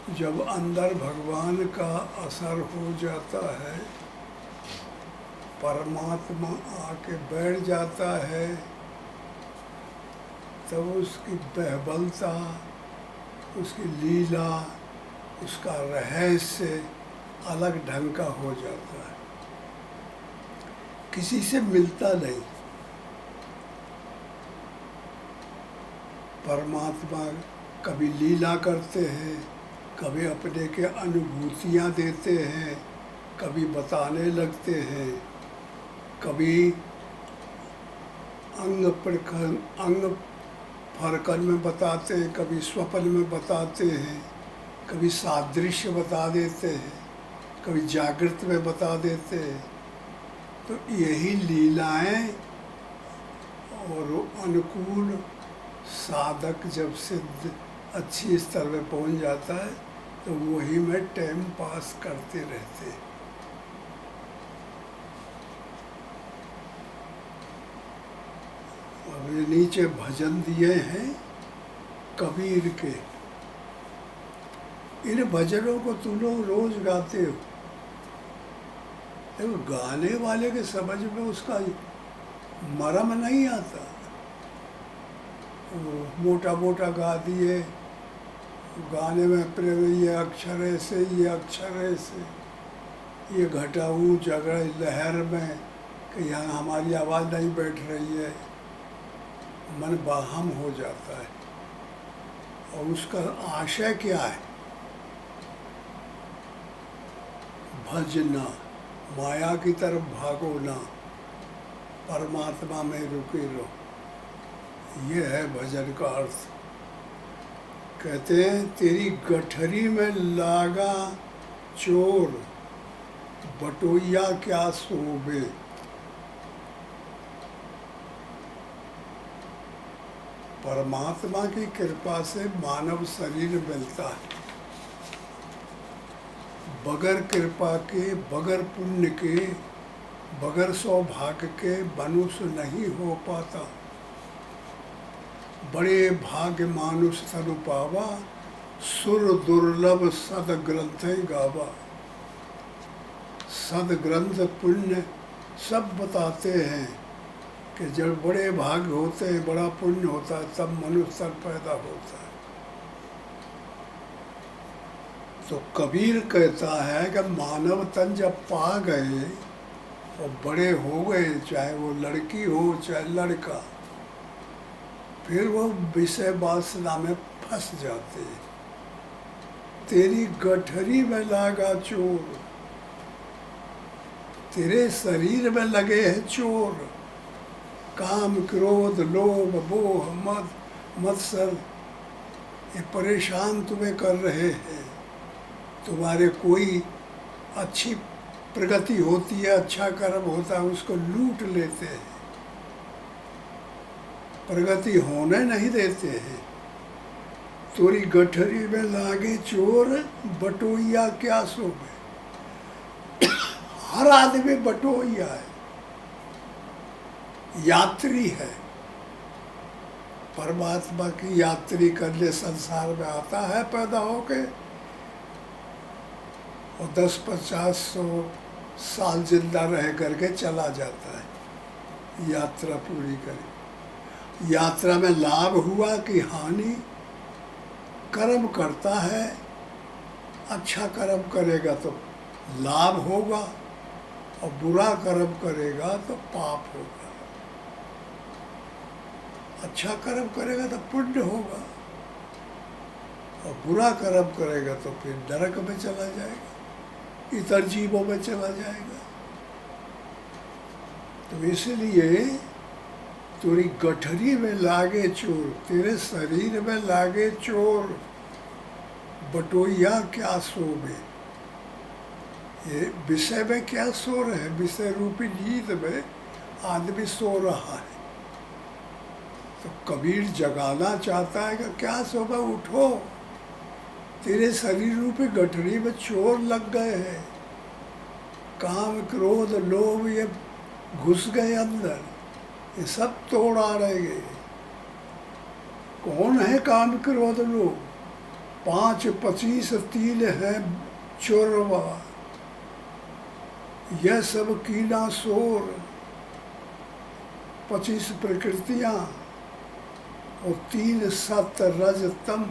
जब अंदर भगवान का असर हो जाता है, परमात्मा आके बैठ जाता है, तब उसकी बहबलता, उसकी लीला, उसका रहस्य अलग ढंग का हो जाता है। किसी से मिलता नहीं। परमात्मा कभी लीला करते हैं, कभी अपने के अनुभूतियाँ देते हैं, कभी बताने लगते हैं, कभी अंग फरकन में बताते हैं, कभी स्वप्न में बताते हैं, कभी सादृश्य बता देते हैं, कभी जागृत में बता देते हैं। तो यही लीलाएं और अनुकूल साधक जब सिद्ध अच्छी स्तर में पहुंच जाता है तो वही में टाइम पास करते रहते हैं। अब ये नीचे भजन दिए हैं कबीर के। इन भजनों को तुम लोग रोज गाते हो। देखो, गाने वाले के समझ में उसका मरम नहीं आता। मोटा मोटा गा दिए, गाने में प्रेम, ये अक्षर ऐसे, ये अक्षर ऐसे, ये घटा ऊंच अगर लहर में कि यहाँ हमारी आवाज़ नहीं बैठ रही है, मन बाहम हो जाता है। और उसका आशय क्या है? भजना, माया की तरफ भागो ना, परमात्मा में रुके रहो। ये है भजन का अर्थ। कहते हैं, तेरी गठरी में लागा चोर, बटोइया क्या शोभे। परमात्मा की कृपा से मानव शरीर मिलता है। बगैर कृपा के, बगैर पुण्य के, बगैर सौभाग्य के मनुष्य नहीं हो पाता। बड़े भाग्य मानुष तनु पावा, सुर दुर्लभ सद ग्रंथ गावा। सद ग्रंथ पुण्य सब बताते हैं कि जब बड़े भाग्य होते हैं, बड़ा पुण्य होता है, तब मनुष्य तन पैदा होता है। तो कबीर कहता है कि मानव तन जब पा गए और बड़े हो गए, चाहे वो लड़की हो चाहे लड़का, फिर वो विषय वासना में फंस जाते हैं। तेरी गठरी में लागा चोर, तेरे शरीर में लगे हैं चोर। काम, क्रोध, लोभ, मोह, मद, मत्सर, ये परेशान तुम्हें कर रहे हैं। तुम्हारे कोई अच्छी प्रगति होती है, अच्छा कर्म होता है, उसको लूट लेते हैं, प्रगति होने नहीं देते हैं। तोरी गठरी में लागे चोर, बटोइया क्या शोभे। हर आदमी बटोइया है, यात्री है। परमात्मा की यात्री करने संसार में आता है पैदा होके, और 10-50-100 साल जिंदा रह करके चला जाता है यात्रा पूरी करे। यात्रा में लाभ हुआ कि हानि? कर्म करता है, अच्छा कर्म करेगा तो लाभ होगा, और बुरा कर्म करेगा तो पाप होगा। अच्छा कर्म करेगा तो पुण्य होगा, और बुरा कर्म करेगा तो फिर नरक में चला जाएगा, इतर जीवों में चला जाएगा। तो इसलिए तेरी गठरी में लागे चोर, तेरे शरीर में लागे चोर, बटोइया क्या शोभे। ये विषय में क्या सो रहे हैं? विषय रूपी नींद में आदमी सो रहा है। तो कबीर जगाना चाहता है कि क्या शोभा, उठो, तेरे शरीर रूपी गठरी में चोर लग गए हैं। काम, क्रोध, लोभ ये घुस गए अंदर, ये सब तोड़ आ रहेंगे। कौन है काम, क्रोध, लोभ? 5 25 तिल है चोरवा, यह सब कीड़ा शोर। 25 प्रकृतियाँ और 3 सत्य रज तम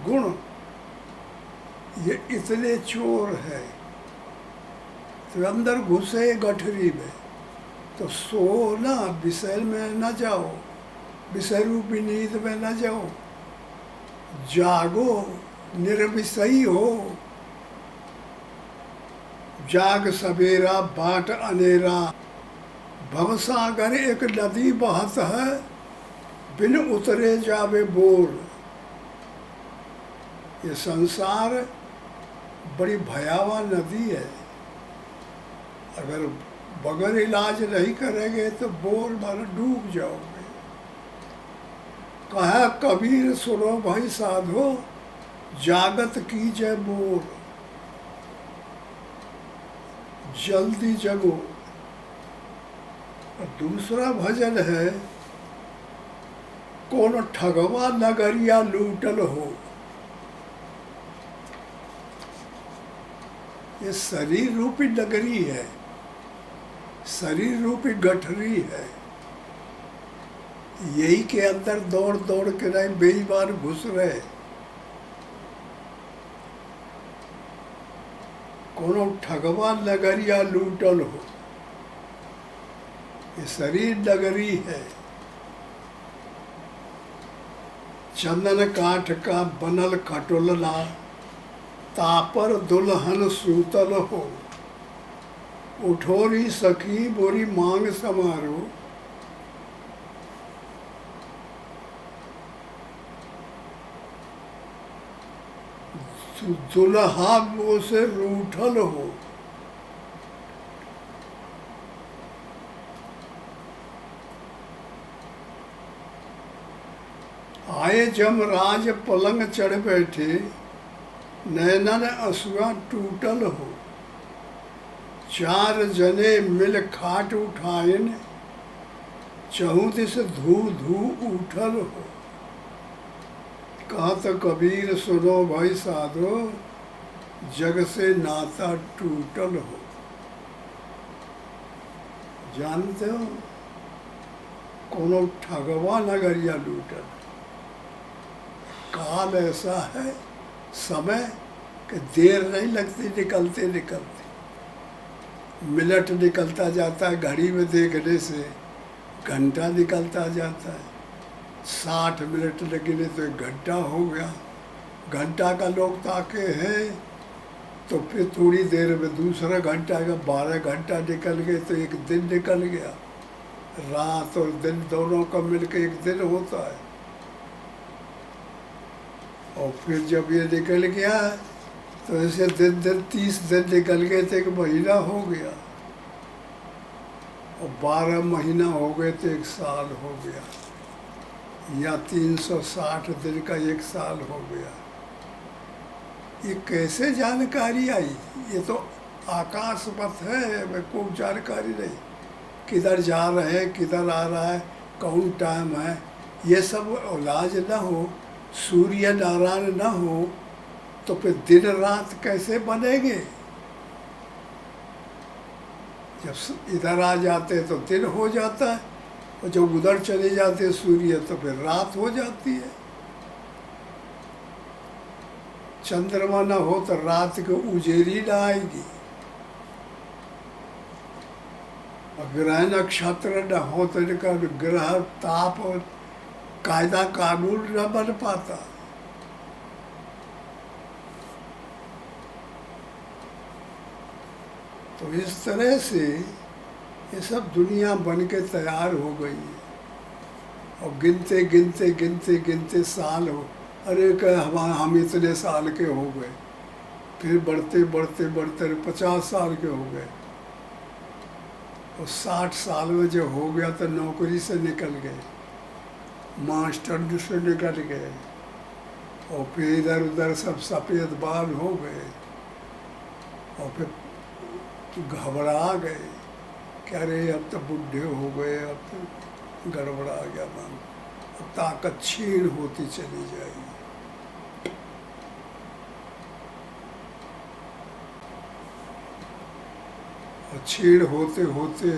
गुण, ये इतने चोर है। तो अंदर घुसे गठरी में, तो सो ना, विषय में न जाओ, विषय रूपी नींद में न जाओ, जागो, निर्विषयी हो। जाग सवेरा बाट अनेरा, भवसागर एक नदी बहत है, बिन उतरे जावे बोर। ये संसार बड़ी भयावह नदी है, अगर बगैर इलाज नहीं करेंगे तो बोर मार डूब जाओगे। कहा कबीर सुनो भाई साधो, जागत कीजिए बोर। जल्दी जगो। और दूसरा भजन है, कौन ठगवा नगरिया लूटल हो। ये शरीर रूपी नगरी है, शरीर रूपी गठरी है, यही के अंदर दौड़ दौड़ के नहीं बेईमान घुस रहे। कोनो ठगवा नगरिया लूटल हो, ये शरीर नगरी है। चंदन काठ का बनल खटोलना, तापर दुल्हन सूतल हो। उठोरी सखी बोरी मांग समारो, दुल्हा वो से रूठल हो। आए जमराज पलंग चढ़ बैठे, नैनन असुआ टूटल हो। 4 जने मिल खाट उठाइन, चहु दिस धू धू उठल हो। कहत कबीर सुनो भाई साधो, जग से नाता टूटल हो। जानते हो, कोनो ठगवा नगरिया लूटल। काल ऐसा है, समय कि देर नहीं लगती निकलते निकलते। मिनट निकलता जाता है, घड़ी में देखने से घंटा निकलता जाता है। 60 मिनट लगने तो 1 घंटा हो गया। घंटा का लोग ताके हैं, तो फिर थोड़ी देर में दूसरा घंटा का 12 घंटा निकल गए तो 1 दिन निकल गया। रात और दिन दोनों का मिलकर 1 दिन होता है। और फिर जब ये निकल गया तो ऐसे दिन 30 दिन निकल गए तो 1 महीना हो गया, और 12 महीना हो गए तो 1 साल हो गया, या 360 दिन का 1 साल हो गया। ये कैसे जानकारी आई? ये तो आकाश पथ है, हमें कोई जानकारी नहीं। किधर जा रहे हैं, किधर आ रहा है, कौन टाइम है, ये सब इलाज न हो, सूर्य नारायण न हो, तो फिर दिन रात कैसे बनेंगे? जब इधर आ जाते तो दिन हो जाता है, और जब उधर चले जाते सूर्य तो फिर रात हो जाती है। चंद्रमा न हो तो रात को उजेरी न आएगी, और ग्रह नक्षत्र न हो तो इनका ग्रह ताप और कायदा कानून न बन पाता। तो इस तरह से ये सब दुनिया बन के तैयार हो गई है, और गिनते गिनते गिनते गिनते साल हो, अरे हम इतने साल के हो गए, फिर बढ़ते बढ़ते बढ़ते 50 साल के हो गए, और 60 साल में जो हो गया तो नौकरी से निकल गए, मास्टर से निकल गए, और फिर इधर उधर सब सफ़ेद बाल हो गए, और फिर घबरा गए कि अरे अब तो बूढ़े हो गए, अब तो गड़बड़ा गया मन, अब ताकत क्षीण होती चली जाएगी। तो छेड़ होते होते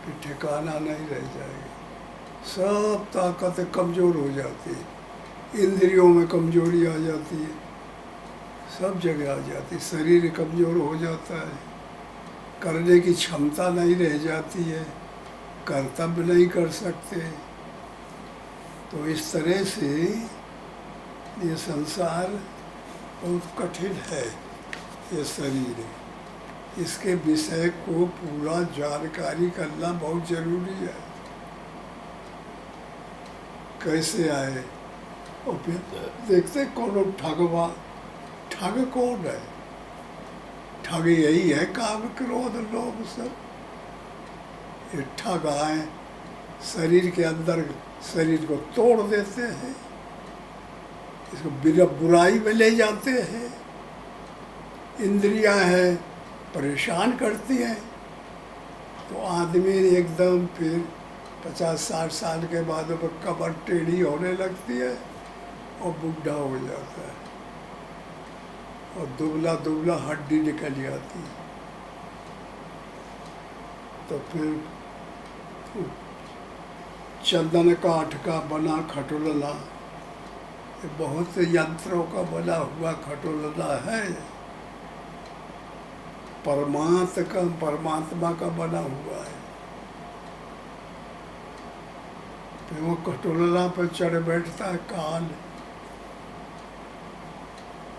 फिर ठिकाना नहीं रह जाएगा। सब ताकतें कमज़ोर हो जाती है, इंद्रियों में कमजोरी आ जाती है, सब जगह आ जाती है, शरीर कमज़ोर हो जाता है, करने की क्षमता नहीं रह जाती है, कर्तव्य नहीं कर सकते। तो इस तरह से ये संसार बहुत कठिन है। ये शरीर, इसके विषय को पूरा जानकारी करना बहुत जरूरी है। कैसे आए और फिर देखते कौन ठगवा, ठग कौन है? ठग यही है काम क्रोध लोभ सब। ये ठग आए शरीर के अंदर, शरीर को तोड़ देते हैं, इसको बुराई में ले जाते हैं। इंद्रियां हैं परेशान करती हैं, तो आदमी एकदम फिर 50-60 साल के बाद वो कमर टेढ़ी होने लगती है और बुढ़ा हो जाता है और दुबला दुबला हड्डी निकल जाती है। तो फिर चंदन काठ का बना खटोला, ये बहुत से यंत्रों का बना हुआ खटोला है, परमात्मा का बना हुआ है। फिर वो खटोला पर चढ़ बैठता है काल,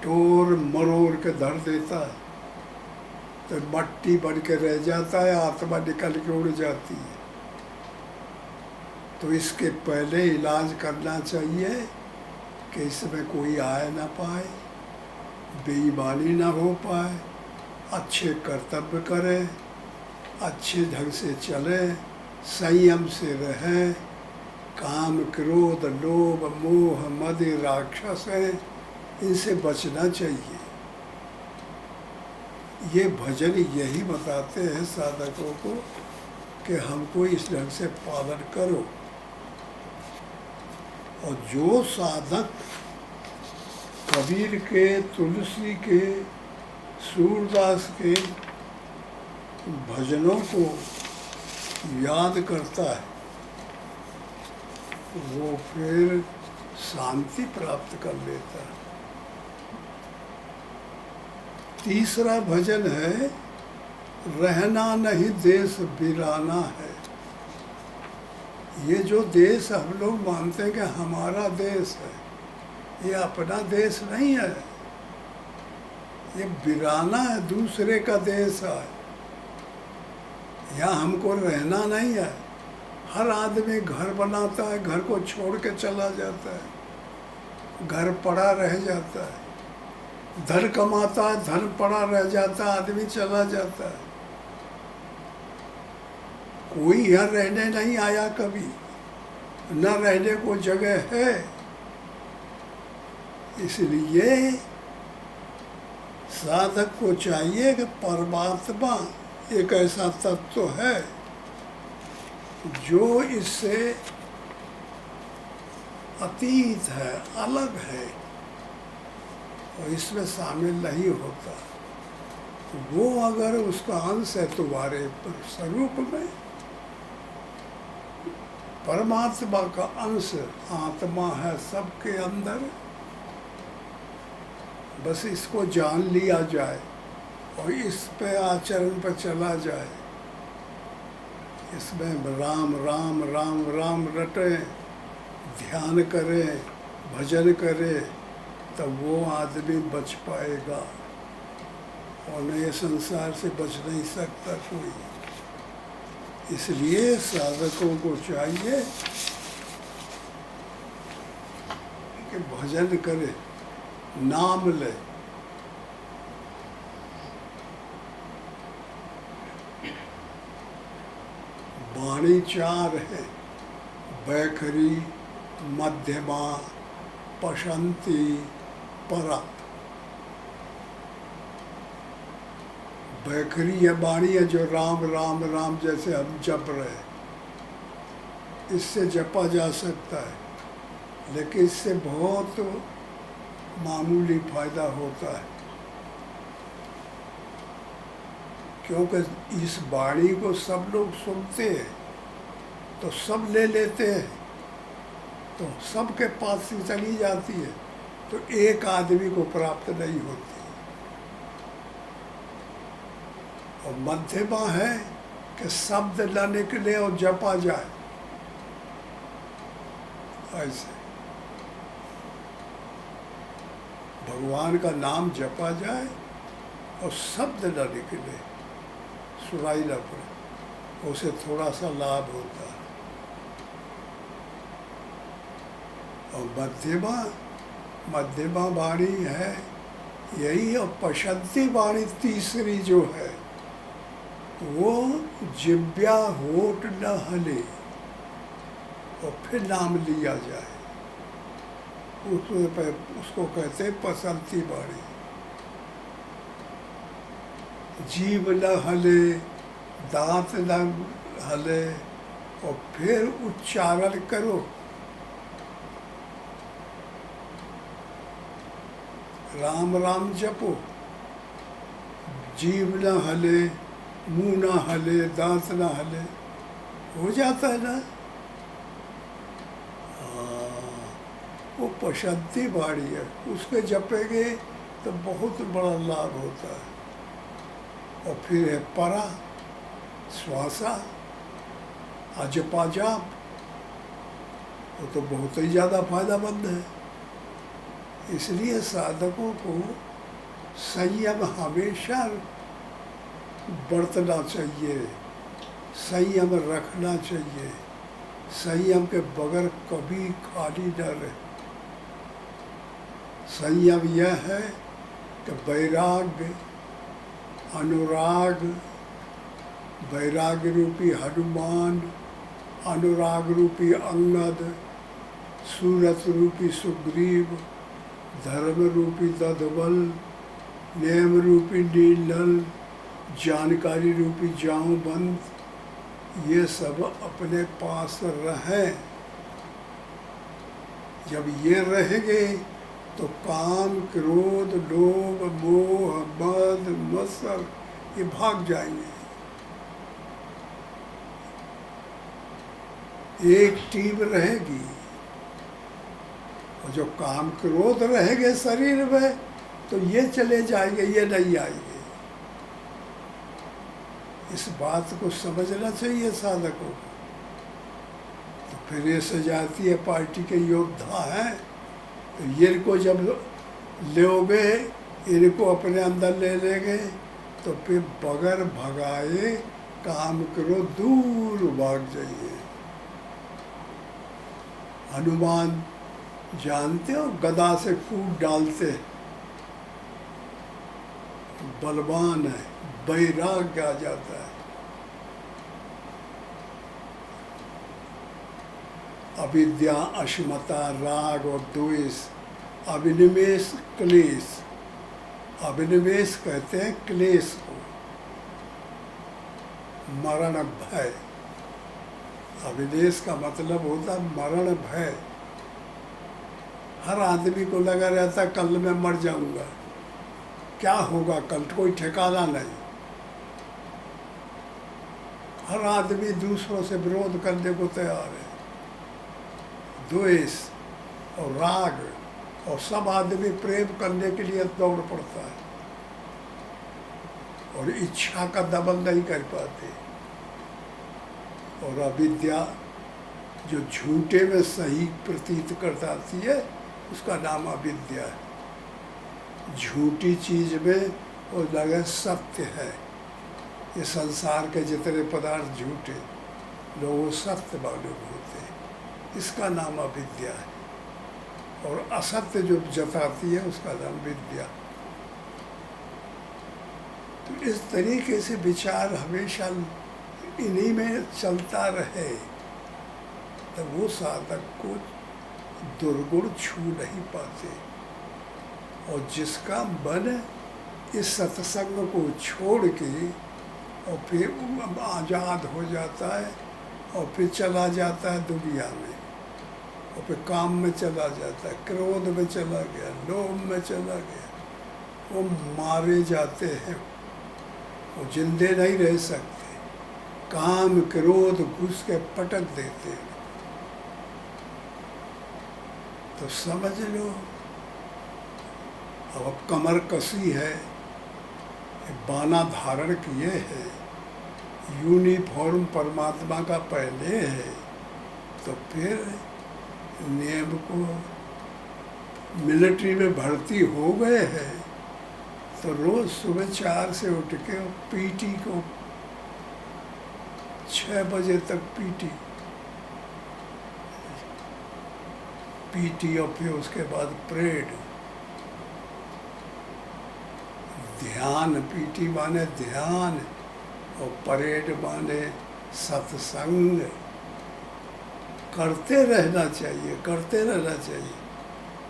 टोर मरोड़ के धर देता है, तो मट्टी बन के रह जाता है, आत्मा निकल के उड़ जाती है। तो इसके पहले इलाज करना चाहिए कि इसमें कोई आए ना पाए, बेईमानी ना हो पाए, अच्छे कर्तव्य करें, अच्छे ढंग से चले, संयम से रहे, काम क्रोध लोभ मोह मद राक्षस है, इनसे बचना चाहिए। ये भजन यही बताते हैं साधकों को कि हमको इस ढंग से पालन करो। और जो साधक कबीर के, तुलसी के, सूरदास के भजनों को याद करता है, वो फिर शांति प्राप्त कर लेता है। तीसरा भजन है, रहना नहीं देश बिराना है। ये जो देश हम लोग मानते हैं कि हमारा देश है, ये अपना देश नहीं है, ये बिराना है, दूसरे का देश है। यहाँ हमको रहना नहीं है। हर आदमी घर बनाता है, घर को छोड़ के चला जाता है, घर पड़ा रह जाता है, धन कमाता है, धन पड़ा रह जाता है, आदमी चला जाता है। कोई यहाँ रहने नहीं आया कभी, न रहने को जगह है। इसलिए साधक को चाहिए कि परमात्मा एक ऐसा तत्व है जो इससे अतीत है, अलग है और इसमें शामिल नहीं होता। वो अगर उसका अंश है तुम्हारे स्वरूप में, परमात्मा का अंश आत्मा है सबके अंदर, बस इसको जान लिया जाए और इस पे आचरण पर चला जाए। इसमें राम राम राम राम रटे, ध्यान करे, भजन करे, तब वो आदमी बच पाएगा, और नए संसार से बच नहीं सकता कोई। इसलिए साधकों को चाहिए कि भजन करे, नाम ले। वाणी चार है, बैखरी, मध्यमा, पशंती, परत। बैखरी है वाणी है जो राम राम राम जैसे हम जप रहे, इससे जपा जा सकता है, लेकिन इससे बहुत मामूली फायदा होता है। क्योंकि इस वाणी को सब लोग सुनते हैं तो सब ले लेते हैं, तो सबके पास से चली जाती है, तो एक आदमी को प्राप्त नहीं होती। और मध्यमा है कि शब्द न निकले और जपा जाए, ऐसे भगवान का नाम जपा जाए और शब्द न निकले, सुनाई न पड़े, उसे थोड़ा सा लाभ होता है। और मध्यमा वाणी है यही। और पशंती वाणी तीसरी जो है वो जिब्या होठ न हले और फिर नाम लिया जाए, उसको कहते हैं पसंती वाणी। जीभ न हले, दांत न हले और फिर उच्चारण करो। राम राम जपो, जीभ न हले, मुंह न हले, दांत न हले, हो जाता है ना। वो पशंती वाणी है, उसके जपेंगे तो बहुत बड़ा लाभ होता है। और फिर है परा, श्वासा, अजपा जाप, वो तो बहुत ही ज़्यादा फायदामंद है। इसलिए साधकों को संयम हमेशा बरतना चाहिए, संयम रखना चाहिए, संयम के बगैर कभी खाली न रहे। संयम यह है कि वैराग्य, अनुराग, वैराग्य रूपी हनुमान, अनुराग रूपी अंगद, सूरत रूपी सुग्रीव, धर्म रूपी दधबल, नेम रूपी नीलल, जानकारी रूपी जाऊंबंद, ये सब अपने पास रहें। जब ये रहेंगे तो काम, क्रोध, लोभ, मोह, मद, मत्सर ये भाग जाएंगे। एक टीम रहेगी। और जो काम क्रोध रहेंगे शरीर में तो ये चले जाएंगे, ये नहीं आएंगे। इस बात को समझना चाहिए साधकों को। तो फिर ये सजातीय पार्टी के योद्धा हैं, तो ये इनको जब लोगे, इनको अपने अंदर ले लेंगे तो फिर बगैर भगाए काम करो, दूर भाग जाइए। हनुमान जानते हो, गदा से कूद डालते, बलवान है, वैराग्य आ जाता है। अविद्या, अश्मता, राग और द्वेष, अभिनिवेश, क्लेश। अभिनिवेश कहते हैं क्लेश को, मरण भय। अभिनिवेश का मतलब होता है मरण भय। हर आदमी को लगा रहता है कल मैं मर जाऊंगा, क्या होगा कल, कोई ठिकाना नहीं। हर आदमी दूसरों से विरोध करने को तैयार है। द्वेष और राग, और सब आदमी प्रेम करने के लिए दौड़ पड़ता है और इच्छा का दमन नहीं कर पाते। और अविद्या जो झूठे में सही प्रतीत करती है, उसका नाम अविद्या है। झूठी चीज में वो लगे सत्य है। ये संसार के जितने पदार्थ झूठे, लोगों सत्य मालूम होते हैं, इसका नाम अविद्या है। और असत्य जो जताती है उसका नाम विद्या। तो इस तरीके से विचार हमेशा इन्हीं में चलता रहे, तो वो साधक को दुर्गुण छू नहीं पाते। और जिसका मन इस सत्संग को छोड़ के और फिर आज़ाद हो जाता है और फिर चला जाता है दुनिया में, और फिर काम में चला जाता है, क्रोध में चला गया, लोभ में चला गया, वो मारे जाते हैं, वो जिंदे नहीं रह सकते, काम क्रोध घुस के पटक देते। तो समझ लो, अब कमर कसी है, बाना धारण किए है, यूनिफॉर्म परमात्मा का पहले है, तो फिर नियम को मिलिट्री में भर्ती हो गए हैं, तो रोज सुबह 4 से उठ के पीटी को 6 बजे तक पीटी और फिर उसके बाद परेड, ध्यान, पीटी माने ध्यान और परेड माने सत्संग। करते रहना चाहिए, करते रहना चाहिए,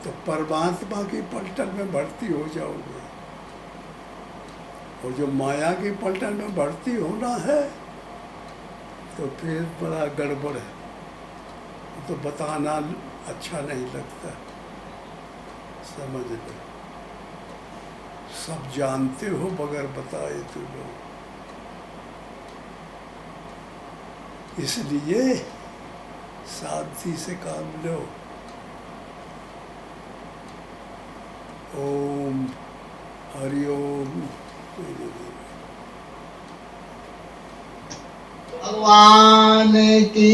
तो परमात्मा की पलटन में भर्ती हो जाओगे। और जो माया की पलटन में भर्ती होना है तो फिर बड़ा गड़बड़ है, तो बताना अच्छा नहीं लगता। समझ लो, सब जानते हो बगैर बताए तो लोग। इसलिए सावधानी से काम लो। ओम हरि ओम। भगवान की